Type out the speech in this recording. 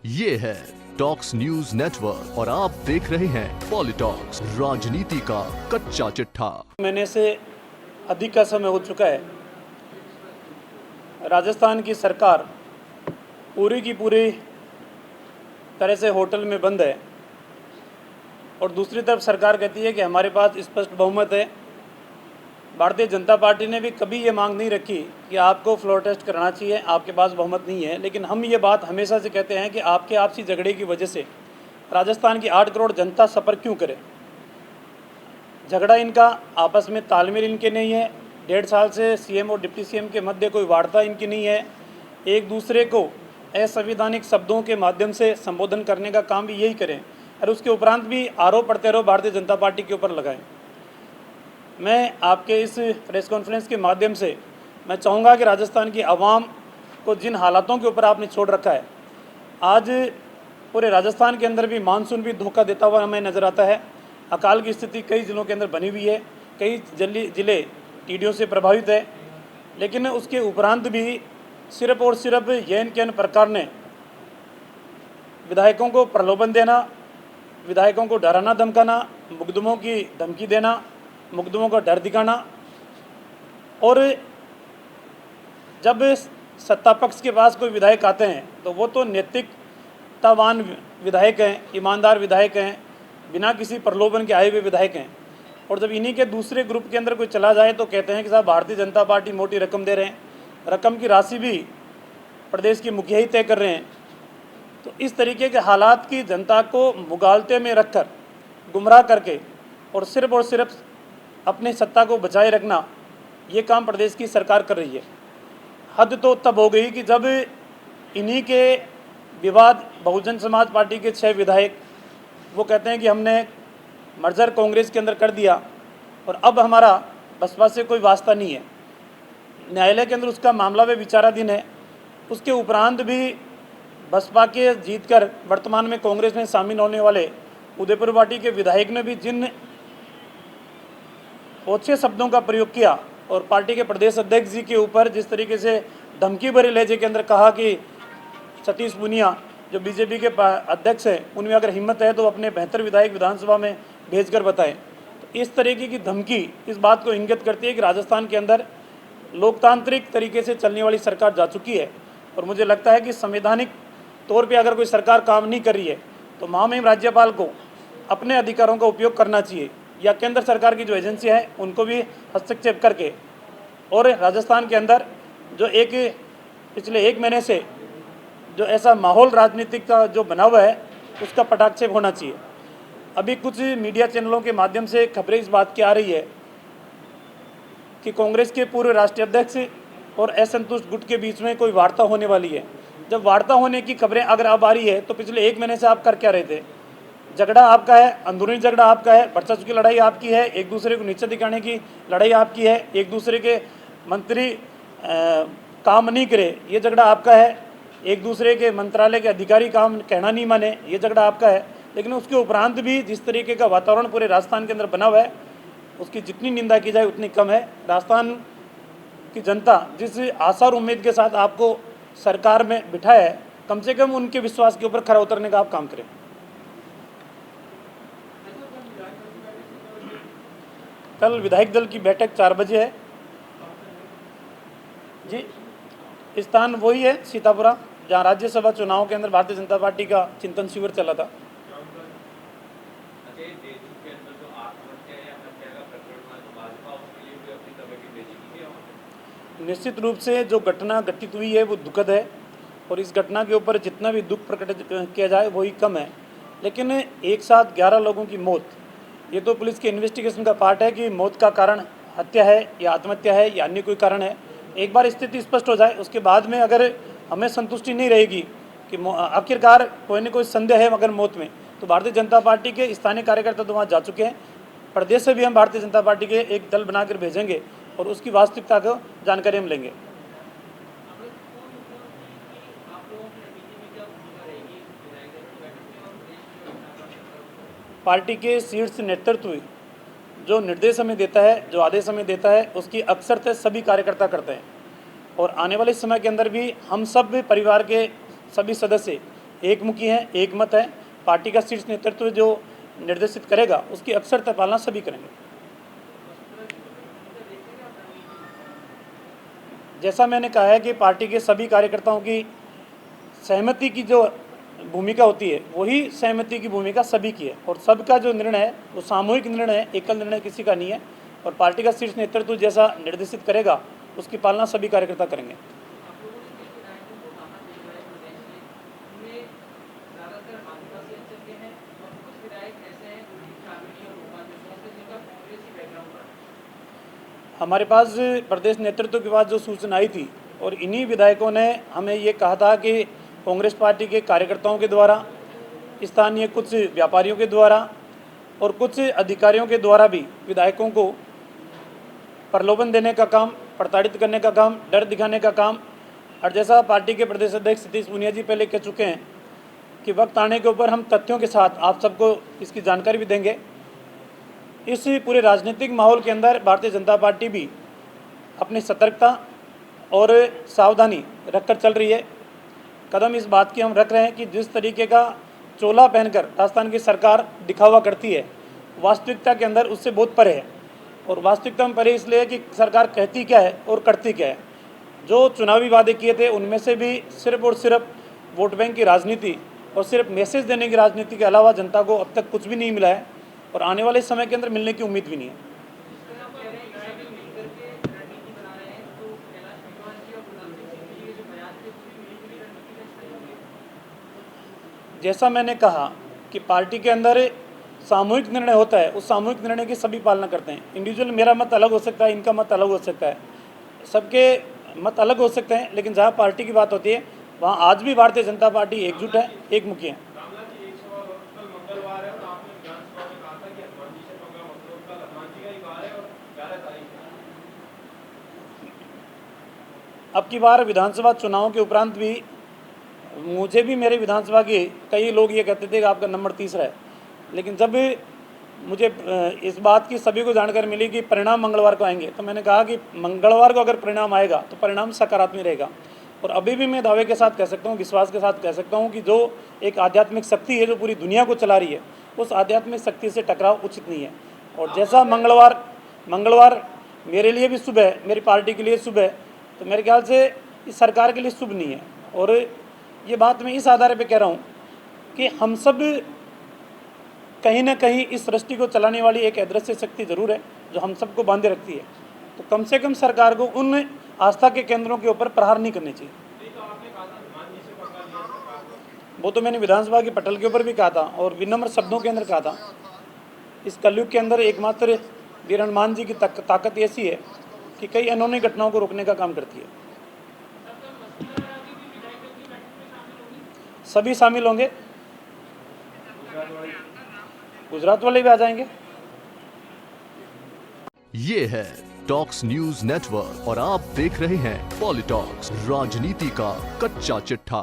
ये है talks news network और आप देख रहे हैं पॉलिटॉक्स, राजनीति का कच्चा चिट्ठा। महीने से अधिक का समय हो चुका है। राजस्थान की सरकार पूरी की पूरी तरह से होटल में बंद है और दूसरी तरफ सरकार कहती है कि हमारे पास स्पष्ट बहुमत है। भारतीय जनता पार्टी ने भी कभी ये मांग नहीं रखी कि आपको फ्लोर टेस्ट कराना चाहिए, आपके पास बहुमत नहीं है। लेकिन हम ये बात हमेशा से कहते हैं कि आपके आपसी झगड़े की वजह से राजस्थान की 8 करोड़ जनता सफ़र क्यों करे। झगड़ा इनका आपस में तालमेल इनके नहीं है। 1.5 साल से सीएम और डिप्टी सीएम के मध्य कोई वार्ता इनकी नहीं है। एक दूसरे को असंवैधानिक शब्दों के माध्यम से संबोधन करने का काम भी यही करें और उसके उपरांत भी आरोप प्रत्यारोप भारतीय जनता पार्टी के ऊपर लगाएं। मैं आपके इस प्रेस कॉन्फ्रेंस के माध्यम से मैं चाहूँगा कि राजस्थान की आवाम को जिन हालातों के ऊपर आपने छोड़ रखा है, आज पूरे राजस्थान के अंदर भी मानसून भी धोखा देता हुआ हमें नज़र आता है। अकाल की स्थिति कई ज़िलों के अंदर बनी हुई है, कई ज़िले टीडियों से प्रभावित है। लेकिन उसके उपरांत भी सिर्फ और सिर्फ एन के एन प्रकार ने विधायकों को प्रलोभन देना, विधायकों को डराना धमकाना, मुकदमों की धमकी देना, मुकदमों का डर दिखाना। और जब सत्ता पक्ष के पास कोई विधायक आते हैं तो वो तो नैतिकतावान विधायक हैं, ईमानदार विधायक हैं, बिना किसी प्रलोभन के आए हुए विधायक हैं। और जब इन्हीं के दूसरे ग्रुप के अंदर कोई चला जाए तो कहते हैं कि साहब भारतीय जनता पार्टी मोटी रकम दे रहे हैं, रकम की राशि भी प्रदेश के मुखिया ही तय कर रहे हैं। तो इस तरीके के हालात की जनता को मुगालते में रखकर गुमराह करके और सिर्फ अपनी सत्ता को बचाए रखना, ये काम प्रदेश की सरकार कर रही है। हद तो तब हो गई कि जब इन्हीं के विवाद बहुजन समाज पार्टी के 6 विधायक वो कहते हैं कि हमने मर्जर कांग्रेस के अंदर कर दिया और अब हमारा बसपा से कोई वास्ता नहीं है। न्यायालय के अंदर उसका मामला भी विचाराधीन है। उसके उपरांत भी बसपा के जीतकर वर्तमान में कांग्रेस में शामिल होने वाले उदयपुर पार्टी के विधायक ने भी जिन ओछे शब्दों का प्रयोग किया और पार्टी के प्रदेश अध्यक्ष जी के ऊपर जिस तरीके से धमकी भरे लहजे के अंदर कहा कि सतीश पूनिया जो बीजेपी के अध्यक्ष हैं, उनमें अगर हिम्मत है तो अपने बेहतर विधायक विधानसभा में भेजकर बताएं। तो इस तरीके की धमकी इस बात को इंगित करती है कि राजस्थान के अंदर लोकतांत्रिक तरीके से चलने वाली सरकार जा चुकी है। और मुझे लगता है कि संवैधानिक तौर पर अगर कोई सरकार काम नहीं कर रही है तो महामहिम राज्यपाल को अपने अधिकारों का उपयोग करना चाहिए या केंद्र सरकार की जो एजेंसियां हैं उनको भी हस्तक्षेप करके और राजस्थान के अंदर जो पिछले 1 महीने से जो ऐसा माहौल राजनीतिक का जो बना हुआ है उसका पटाक्षेप होना चाहिए। अभी कुछ मीडिया चैनलों के माध्यम से खबरें इस बात की आ रही है कि कांग्रेस के पूर्व राष्ट्रीय अध्यक्ष और असंतुष्ट गुट के बीच में कोई वार्ता होने वाली है। जब वार्ता होने की खबरें अगर अब आ रही है तो पिछले 1 महीने से आप कर क्या रहे थे? झगड़ा आपका है, अंदरूनी झगड़ा आपका है, वर्चस्व की लड़ाई आपकी है, एक दूसरे को नीचे दिखाने की लड़ाई आपकी है, एक दूसरे के मंत्री काम नहीं करे ये झगड़ा आपका है, एक दूसरे के मंत्रालय के अधिकारी काम कहना नहीं माने ये झगड़ा आपका है। लेकिन उसके उपरांत भी जिस तरीके का वातावरण पूरे राजस्थान के अंदर बना हुआ है उसकी जितनी निंदा की जाए उतनी कम है। राजस्थान की जनता जिस आशा और उम्मीद के साथ आपको सरकार में बिठाया है, कम से कम उनके विश्वास के ऊपर खरा उतरने का आप काम करें। कल विधायक दल की बैठक 4 बजे है जी। स्थान वही है सीतापुरा, जहाँ राज्यसभा चुनाव के अंदर भारतीय जनता पार्टी का चिंतन शिविर चला था। निश्चित रूप से जो घटना घटित हुई है वो दुखद है और इस घटना के ऊपर जितना भी दुख प्रकट किया जाए वही कम है। लेकिन एक साथ 11 लोगों की मौत, ये तो पुलिस के इन्वेस्टिगेशन का पार्ट है कि मौत का कारण हत्या है या आत्महत्या है या अन्य कोई कारण है। एक बार स्थिति स्पष्ट हो जाए उसके बाद में अगर हमें संतुष्टि नहीं रहेगी कि आखिरकार कोई न कोई संदेह है मगर मौत में, तो भारतीय जनता पार्टी के स्थानीय कार्यकर्ता तो वहाँ जा चुके हैं। प्रदेश से भी हम भारतीय जनता पार्टी के एक दल बनाकर भेजेंगे और उसकी वास्तविकता को जानकारी हम लेंगे। पार्टी के शीर्ष नेतृत्व जो निर्देश हमें देता है, जो आदेश हमें देता है, उसकी अक्सर सभी कार्यकर्ता करते हैं। और आने वाले समय के अंदर भी हम सब परिवार के सभी सदस्य एकमुखी हैं, एकमत है। पार्टी का शीर्ष नेतृत्व जो निर्देशित करेगा उसकी अक्षरतः पालना सभी करेंगे। जैसा मैंने कहा है कि पार्टी के सभी कार्यकर्ताओं की सहमति की जो भूमिका होती है वही सहमति की भूमिका सभी की है, और सबका जो निर्णय है वो सामूहिक निर्णय है, एकल निर्णय किसी का नहीं है। और पार्टी का शीर्ष नेतृत्व जैसा निर्देशित करेगा उसकी पालना सभी कार्यकर्ता करेंगे। हमारे पास प्रदेश नेतृत्व के पास जो सूचना आई थी और इन्हीं विधायकों ने हमें ये कहा था कि कांग्रेस पार्टी के कार्यकर्ताओं के द्वारा, स्थानीय कुछ व्यापारियों के द्वारा और कुछ अधिकारियों के द्वारा भी विधायकों को प्रलोभन देने का काम, प्रताड़ित करने का काम, डर दिखाने का काम। और जैसा पार्टी के प्रदेश अध्यक्ष सतीश पूनिया जी पहले कह चुके हैं कि वक्त आने के ऊपर हम तथ्यों के साथ आप सबको इसकी जानकारी भी देंगे। इस पूरे राजनीतिक माहौल के अंदर भारतीय जनता पार्टी भी अपनी सतर्कता और सावधानी रखकर चल रही है। कदम इस बात की हम रख रहे हैं कि जिस तरीके का चोला पहनकर राजस्थान की सरकार दिखावा करती है, वास्तविकता के अंदर उससे बहुत परे है। और वास्तविकता में परे इसलिए है कि सरकार कहती क्या है और करती क्या है। जो चुनावी वादे किए थे उनमें से भी सिर्फ और सिर्फ वोट बैंक की राजनीति और सिर्फ मैसेज देने की राजनीति के अलावा जनता को अब तक कुछ भी नहीं मिला है और आने वाले समय के अंदर मिलने की उम्मीद भी नहीं है। जैसा मैंने कहा कि पार्टी के अंदर सामूहिक निर्णय होता है, उस सामूहिक निर्णय की सभी पालना करते हैं। इंडिविजुअल मेरा मत अलग हो सकता है, इनका मत अलग हो सकता है, सबके मत अलग हो सकते हैं, लेकिन जहाँ पार्टी की बात होती है वहाँ आज भी भारतीय जनता पार्टी एकजुट है, एकमुखी है। अब की बार विधानसभा चुनाव के उपरांत भी मुझे भी मेरे विधानसभा के कई लोग ये कहते थे कि आपका नंबर तीसरा है, लेकिन जब मुझे इस बात की सभी को जानकारी मिली कि परिणाम मंगलवार को आएंगे तो मैंने कहा कि मंगलवार को अगर परिणाम आएगा तो परिणाम सकारात्मक रहेगा। और अभी भी मैं दावे के साथ कह सकता हूँ, विश्वास के साथ कह सकता हूँ कि जो एक आध्यात्मिक शक्ति है जो पूरी दुनिया को चला रही है, उस आध्यात्मिक शक्ति से टकराव उचित नहीं है। और जैसा मंगलवार मेरे लिए भी शुभ है, मेरी पार्टी के लिए शुभ है, तो मेरे ख्याल से इस सरकार के लिए शुभ नहीं है। और ये बात मैं इस आधार पे कह रहा हूँ कि हम सब कहीं ना कहीं इस सृष्टि को चलाने वाली एक अदृश्य शक्ति जरूर है जो हम सबको बांधे रखती है। तो कम से कम सरकार को उन आस्था के केंद्रों के ऊपर प्रहार नहीं करने चाहिए। वो तो मैंने विधानसभा के पटल के ऊपर भी कहा था और विनम्र शब्दों के अंदर कहा था। इस कलयुग के अंदर एकमात्र वीर हनुमान जी की ताकत ऐसी है कि कई अनहोनी घटनाओं को रोकने का काम करती है। सभी शामिल होंगे, गुजरात वाले भी आ जाएंगे। ये है टॉक्स न्यूज नेटवर्क और आप देख रहे हैं पॉलिटॉक्स, राजनीति का कच्चा चिट्ठा।